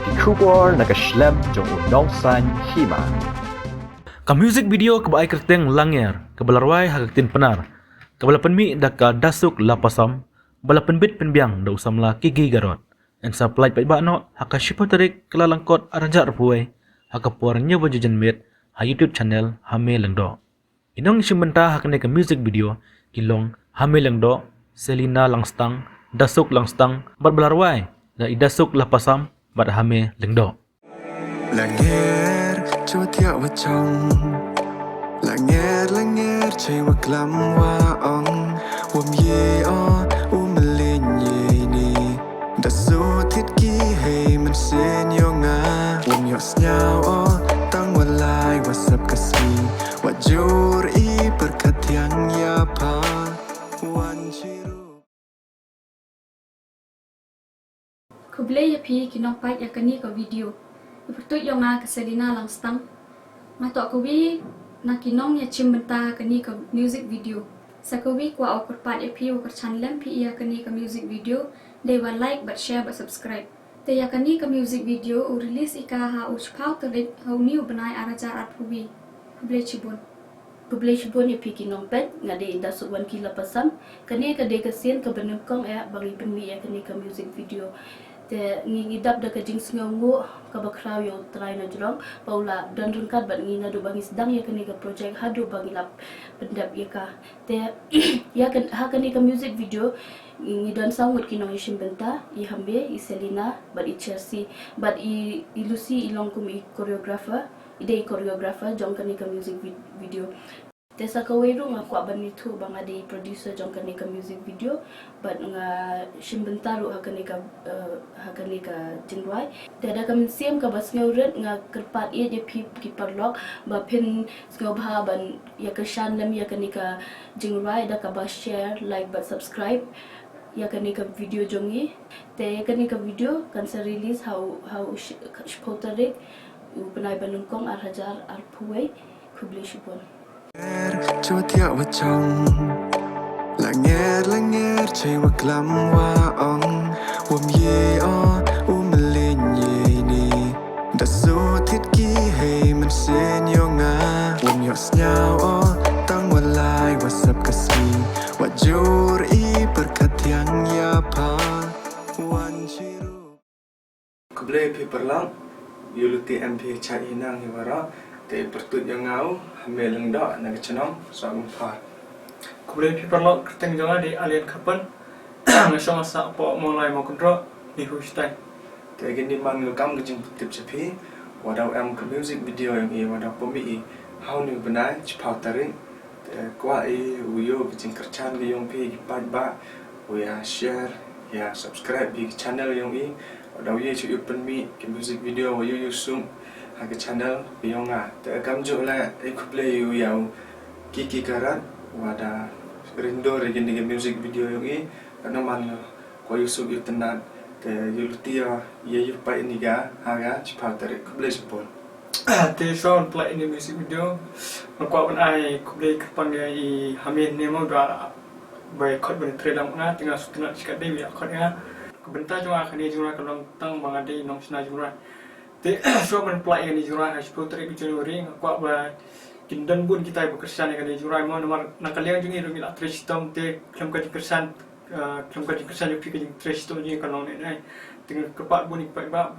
Kikubor nakaslem jong udongsan hima. Ka music video ka ay kerteng langyer, ka balarway hagagtin penar. Ka balapan mi da ka dasuk lapasam, balapan bit penbiang da usam la kigi garot. En sa play pa no haka shipo tarik kelalangkot araja arpuai, haka puarnya wajujan mit ha YouTube channel hame lengdo. Inong simbenta hakane ka music video kilong hame lengdo, Selina Langstang, dasuk Langstang, bat balarway da idasuk lapasam bat hame lengdo. Langer cho thiệu vào trong Langer chơi vào lắm hoa ong Wom ye o mình lên ye ni đã số thiết ký hay mình sẽ nhau ngã Wom nhọt nhau o tăng vào lại và sắp cả si và jor i berkat yang ya pa wan chiru Kublai ya pi kinong pait ya kani ka video. Ipertut yang ke Selina Langstang. Matok kuwi na kinong ya cimbenta kani ka music video. Sakuwi kwa au perpat ya pi au channel pi ya kani ka music video. They will like but share but subscribe. Te ya kani ka music video u release ika ha u chpau terit ha u niu benai arajar at kuwi. Kublai cibun. Kublai cibun ya pi kinong pet ngade inda suwan kila pasam. Kani ka de kasien ka benengkong ya bagi penmi ya kani ka music video. Te ngidap da kajing sngongo ka bakraw yo try na jrong paula dan rungkat bat ngina do bangi sedang ya kani ka project hadu bangi lap pendap ya ka te ya kan ha kani ka music video ngidan sangut kinong ishim benta I hambe I Selina bat I Chelsea bat I Lucy ilong kum I choreographer ide I choreographer jong kani ka music video Tesa kawiru nga kwa banitu bang ade producer jong kani ka music video but nga shimbentaru hakani ka jingwai tada kam siam ka bas ngauret nga kerpat ie je pi kiparlok ba pin ngobha ban ya ka shan lam ya kani ka jingwai da ka ba share like but subscribe ya kani ka video jongi te kani ka video kan sa release how shpotarik u benai banungkong ar hajar ar puai Kublai cibun cho thiệu vào trong Langer chơi vào lắm hoa ong Wom ye o mình lên ye ni đã số thiết ký hay mình sẽ nhau ngã Wom nhọt nhau o tăng vào lại và sắp cả si và jor i berkat yang ya pa wan chiru Kublai pi perlang yuluti MP chai inang hiwara te pertut yang ngau hame lengda na kechenong sang pa Kublai pi perlok kerteng jonga di alien kapan ngasong asa po mulai mau kontrol di hustai te gini man ngakam kejing tip cepi wadau am ke music video yang I wadau pemi how ni benai chpau taring te kwa I uyo kejing kerchan ge yong pi gipat ba ya share ya subscribe di channel yang I wadau ye chu open mi ke music video wa yu sum ke channel biyonga te kamjo la Kublai yu yau kiki karat wada rindo regin di music video yung karena man ko yusuk yu tenat te yulutia ye yu pa iniga haga chipal tare Kublai cibun te son play ini music video makwa ban ai Kublai kerpan dia I hamin nemo da bai khot ban trailer nga tinggal sutuna sikat dei ya khot nga kebenta jua kani jura kalong tang mangade nong sina jura te so ban play ini jura ha spotri bi Januari makwa ba kindan bun kita bekersan kani jura mo nomor nakaliang jungi rumi la trestom te klam ka kersan yu pi trestom jungi kalong nei tinggal kepat bun ipat ba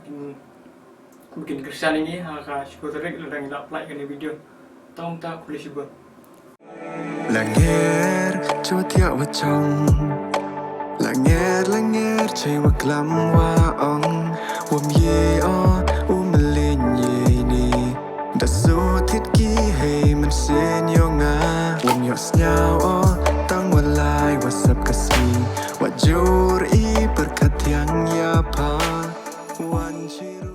bikin kersan ini ha ka spotri lerang la play kani video tong ta Kublai cibun Langer cho thiệu vào trong Langer chơi vào lắm hoa ong Wom ye o mình lên ye ni đã số thiết ký hay mình sẽ nhau ngã Wom nhọt nhau o tăng vào lại và sắp cả si và jor i berkat yang ya pa wan chiru